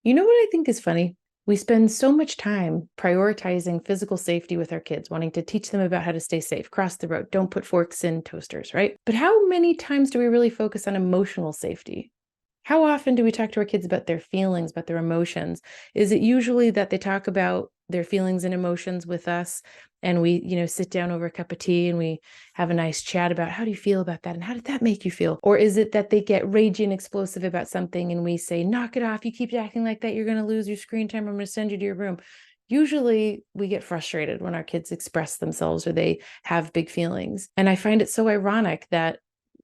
You know what I think is funny? We spend so much time prioritizing physical safety with our kids, wanting to teach them about how to stay safe, cross the road, don't put forks in toasters, right? But how many times do we really focus on emotional safety? How often do we talk to our kids about their feelings, about their emotions? Is it usually that they talk about their feelings and emotions with us and we, sit down over a cup of tea and we have a nice chat about how do you feel about that and how did that make you feel? Or is it that they get raging explosive about something and we say, knock it off, you keep acting like that, you're going to lose your screen time, I'm going to send you to your room. Usually we get frustrated when our kids express themselves or they have big feelings. And I find it so ironic that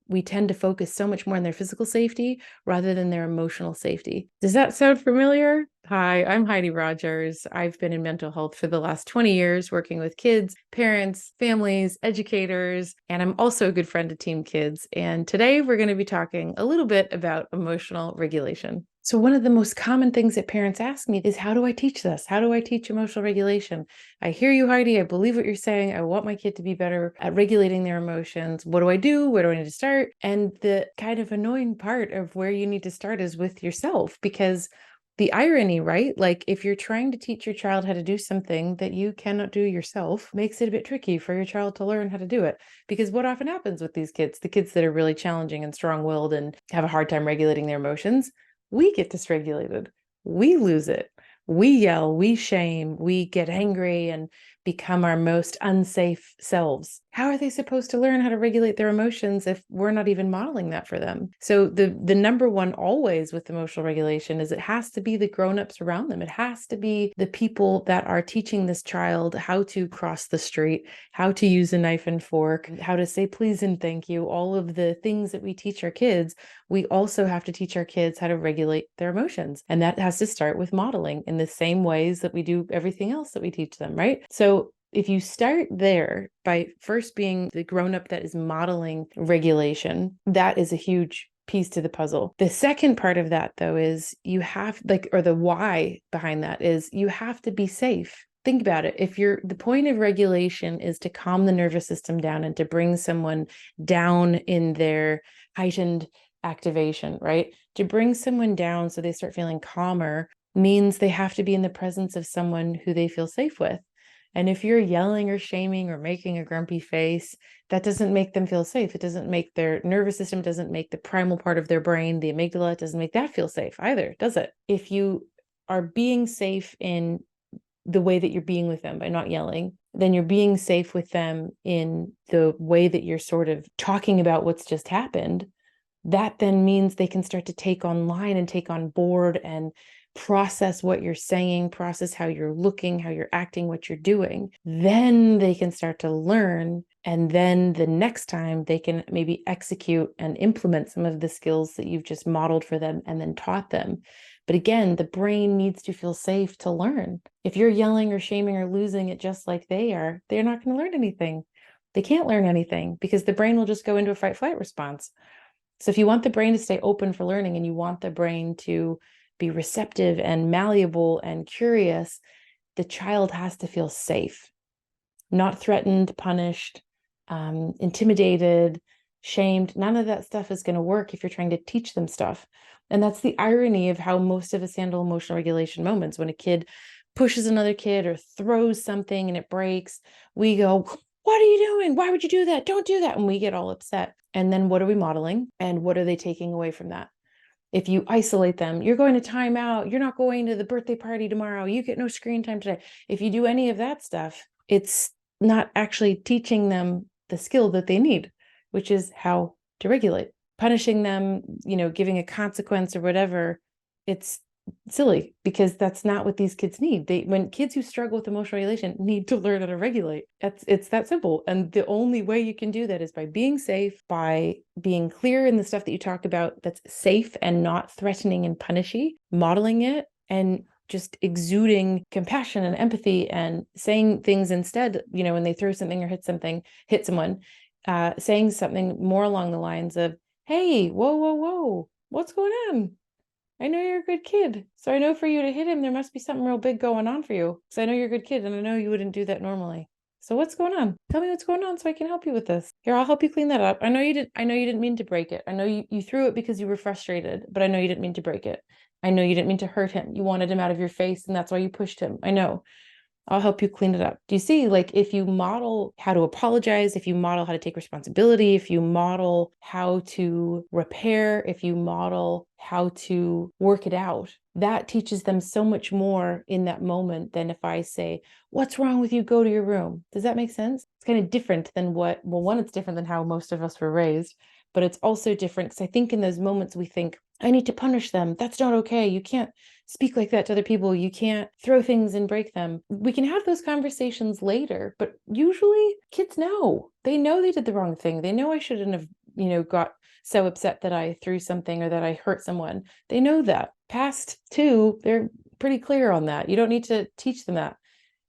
we tend to focus so much more on their physical safety rather than their emotional safety. Does that sound familiar? Hi, I'm Heidi Rogers. I've been in mental health for the last 20 years, working with kids, parents, families, educators, and I'm also a good friend to Team Kids. And today we're going to be talking a little bit about emotional regulation. So one of the most common things that parents ask me is, how do I teach this? How do I teach emotional regulation? I hear you, Heidi. I believe what you're saying. I want my kid to be better at regulating their emotions. What do I do? Where do I need to start? And the kind of annoying part of where you need to start is with yourself, because the irony, right? Like if you're trying to teach your child how to do something that you cannot do yourself, makes it a bit tricky for your child to learn how to do it. Because what often happens with these kids, the kids that are really challenging and strong-willed and have a hard time regulating their emotions, we get dysregulated. We lose it. We yell, we shame, we get angry and become our most unsafe selves. How are they supposed to learn how to regulate their emotions if we're not even modeling that for them? So the number one always with emotional regulation is it has to be the grown-ups around them. It has to be the people that are teaching this child how to cross the street, how to use a knife and fork, how to say please and thank you, all of the things that we teach our kids. We also have to teach our kids how to regulate their emotions. And that has to start with modeling in the same ways that we do everything else that we teach them, right? So if you start there by first being the grown-up that is modeling regulation, that is a huge piece to the puzzle. The second part of that, though, is you have or the why behind that is you have to be safe. Think about it. If the point of regulation is to calm the nervous system down and to bring someone down in their heightened activation, right? To bring someone down so they start feeling calmer means they have to be in the presence of someone who they feel safe with. And if you're yelling or shaming or making a grumpy face, that doesn't make them feel safe. It doesn't make their nervous system, doesn't make the primal part of their brain, the amygdala, doesn't make that feel safe either, does it? If you are being safe in the way that you're being with them by not yelling, then you're being safe with them in the way that you're sort of talking about what's just happened. That then means they can start to take online and take on board and process what you're saying, process how you're looking, how you're acting, what you're doing. Then they can start to learn. And then the next time they can maybe execute and implement some of the skills that you've just modeled for them and then taught them. But again, the brain needs to feel safe to learn. If you're yelling or shaming or losing it just like they are, they're not going to learn anything. They can't learn anything because the brain will just go into a fight-flight response. So if you want the brain to stay open for learning and you want the brain to be receptive and malleable and curious, the child has to feel safe, not threatened, punished, intimidated, shamed. None of that stuff is going to work if you're trying to teach them stuff. And that's the irony of how most of us handle emotional regulation moments. When a kid pushes another kid or throws something and it breaks, we go, what are you doing? Why would you do that? Don't do that. And we get all upset. And then what are we modeling? And what are they taking away from that? If you isolate them, you're going to time out, you're not going to the birthday party tomorrow, you get no screen time today. If you do any of that stuff, it's not actually teaching them the skill that they need, which is how to regulate. Punishing them, giving a consequence or whatever, it's silly because that's not what these kids need. When kids who struggle with emotional regulation need to learn how to regulate, it's that simple. And the only way you can do that is by being safe, by being clear in the stuff that you talk about that's safe and not threatening and punishy, modeling it, and just exuding compassion and empathy and saying things instead, when they throw something or hit someone, saying something more along the lines of, hey, whoa, what's going on? I know you're a good kid. So I know for you to hit him, there must be something real big going on for you. Because I know you're a good kid and I know you wouldn't do that normally. So what's going on? Tell me what's going on so I can help you with this. Here, I'll help you clean that up. I know you didn't mean to break it. I know you threw it because you were frustrated, but I know you didn't mean to break it. I know you didn't mean to hurt him. You wanted him out of your face, and that's why you pushed him. I know. I'll help you clean it up. Do you see, like, if you model how to apologize, if you model how to take responsibility, if you model how to repair, if you model how to work it out, that teaches them so much more in that moment than if I say, what's wrong with you? Go to your room. Does that make sense? It's kind of different than well, one, it's different than how most of us were raised, but it's also different because I think in those moments we think, I need to punish them. That's not okay. You can't speak like that to other people. You can't throw things and break them. We can have those conversations later, but usually kids know. They know they did the wrong thing. They know I shouldn't have, got so upset that I threw something or that I hurt someone. They know that. Past two, they're pretty clear on that. You don't need to teach them that.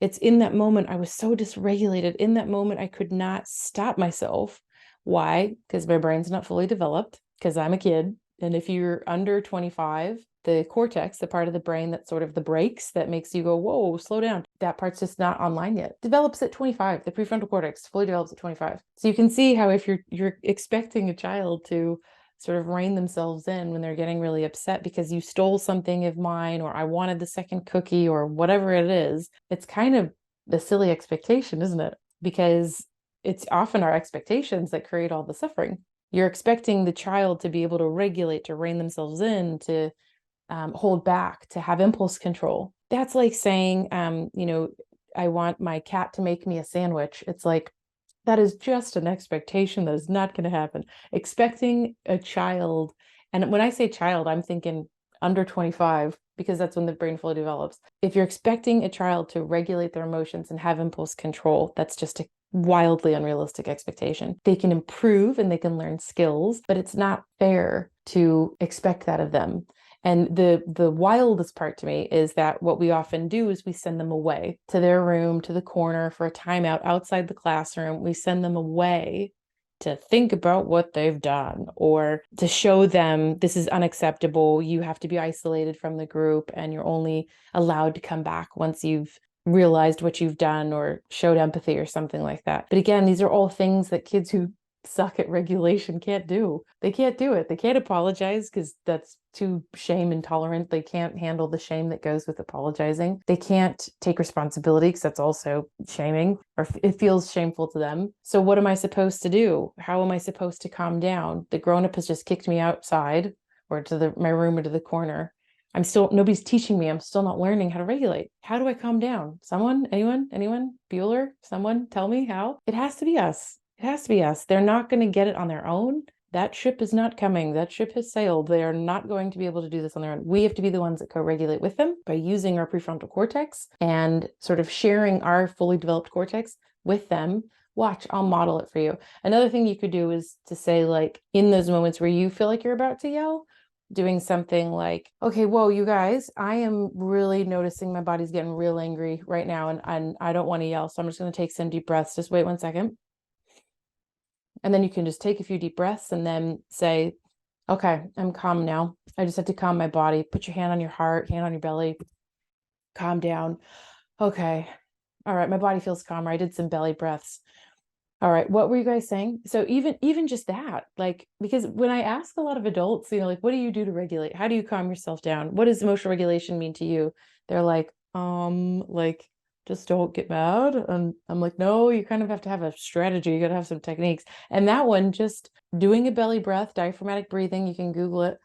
It's in that moment I was so dysregulated. In that moment, I could not stop myself. Why? Because my brain's not fully developed, because I'm a kid. And if you're under 25, the cortex, the part of the brain that's sort of the brakes that makes you go, whoa, slow down, that part's just not online yet. Develops at 25. The prefrontal cortex fully develops at 25. So you can see how if you're expecting a child to sort of rein themselves in when they're getting really upset because you stole something of mine, or I wanted the second cookie, or whatever it is, it's kind of the silly expectation, isn't it? Because it's often our expectations that create all the suffering. You're expecting the child to be able to regulate, to rein themselves in, to hold back, to have impulse control. That's like saying, I want my cat to make me a sandwich. It's like, that is just an expectation that is not going to happen. Expecting a child, and when I say child, I'm thinking under 25, because that's when the brain fully develops. If you're expecting a child to regulate their emotions and have impulse control, that's just a wildly unrealistic expectation. They can improve and they can learn skills, but it's not fair to expect that of them. And the wildest part to me is that what we often do is we send them away to their room, to the corner for a timeout outside the classroom. We send them away to think about what they've done, or to show them this is unacceptable. You have to be isolated from the group, and you're only allowed to come back once you've realized what you've done or showed empathy or something like that. But again, these are all things that kids who suck at regulation can't do. They can't do it. They can't apologize because that's too shame intolerant. They can't handle the shame that goes with apologizing. They can't take responsibility because that's also shaming, or it feels shameful to them. So what am I supposed to do? How am I supposed to calm down? The grown-up has just kicked me outside, or to my room, or to the corner. Nobody's teaching me. I'm still not learning how to regulate. How do I calm down? Someone, anyone, Bueller, someone tell me how? It has to be us. It has to be us. They're not going to get it on their own. That ship is not coming. That ship has sailed. They are not going to be able to do this on their own. We have to be the ones that co-regulate with them by using our prefrontal cortex and sort of sharing our fully developed cortex with them. Watch, I'll model it for you. Another thing you could do is to say, like, in those moments where you feel like you're about to yell, doing something like, okay, whoa, you guys, I am really noticing my body's getting real angry right now, and I don't want to yell. So I'm just going to take some deep breaths. Just wait 1 second. And then you can just take a few deep breaths and then say, okay, I'm calm now. I just have to calm my body. Put your hand on your heart, hand on your belly. Calm down. Okay. All right. My body feels calmer. I did some belly breaths. All right. What were you guys saying? So even just that, like, because when I ask a lot of adults, like, what do you do to regulate? How do you calm yourself down? What does emotional regulation mean to you? They're like, just don't get mad. And I'm like, no, you kind of have to have a strategy. You got to have some techniques. And that one, just doing a belly breath, diaphragmatic breathing, you can Google it,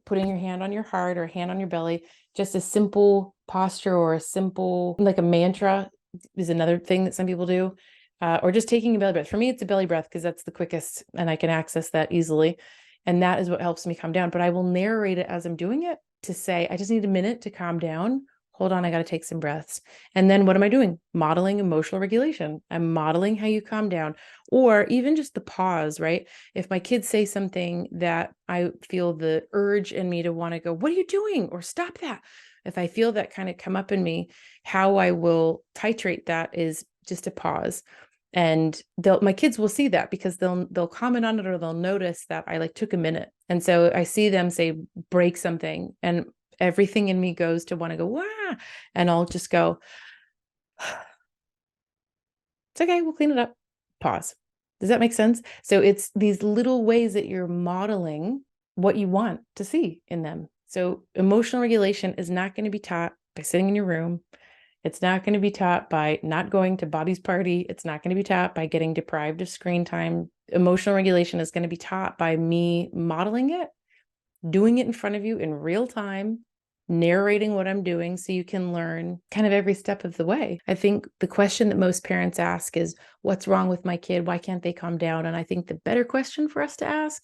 putting your hand on your heart or hand on your belly, just a simple posture, or a simple, like a mantra is another thing that some people do, or just taking a belly breath. For me, it's a belly breath because that's the quickest and I can access that easily. And that is what helps me calm down. But I will narrate it as I'm doing it to say, I just need a minute to calm down. Hold on, I got to take some breaths. And then what am I doing? Modeling emotional regulation. I'm modeling how you calm down, or even just the pause, right? If my kids say something that I feel the urge in me to want to go, what are you doing? Or stop that. If I feel that kind of come up in me, how I will titrate that is just a pause. And my kids will see that because they'll comment on it, or they'll notice that I took a minute. And so I see them say, break something, and everything in me goes to want to go, wah, and I'll just go, it's okay, we'll clean it up. Pause. Does that make sense? So it's these little ways that you're modeling what you want to see in them. So emotional regulation is not going to be taught by sitting in your room. It's not going to be taught by not going to Bobby's party. It's not going to be taught by getting deprived of screen time. Emotional regulation is going to be taught by me modeling it, doing it in front of you in real time, narrating what I'm doing so you can learn kind of every step of the way. I think the question that most parents ask is, what's wrong with my kid? Why can't they calm down? And I think the better question for us to ask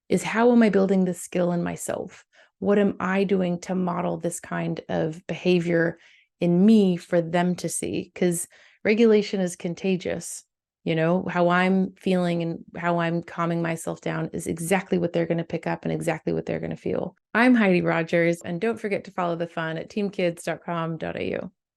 is, how am I building this skill in myself? What am I doing to model this kind of behavior in me for them to see? Because regulation is contagious. You know, how I'm feeling and how I'm calming myself down is exactly what they're going to pick up and exactly what they're going to feel. I'm Heidi Rogers, and don't forget to follow the fun at teamkids.com.au.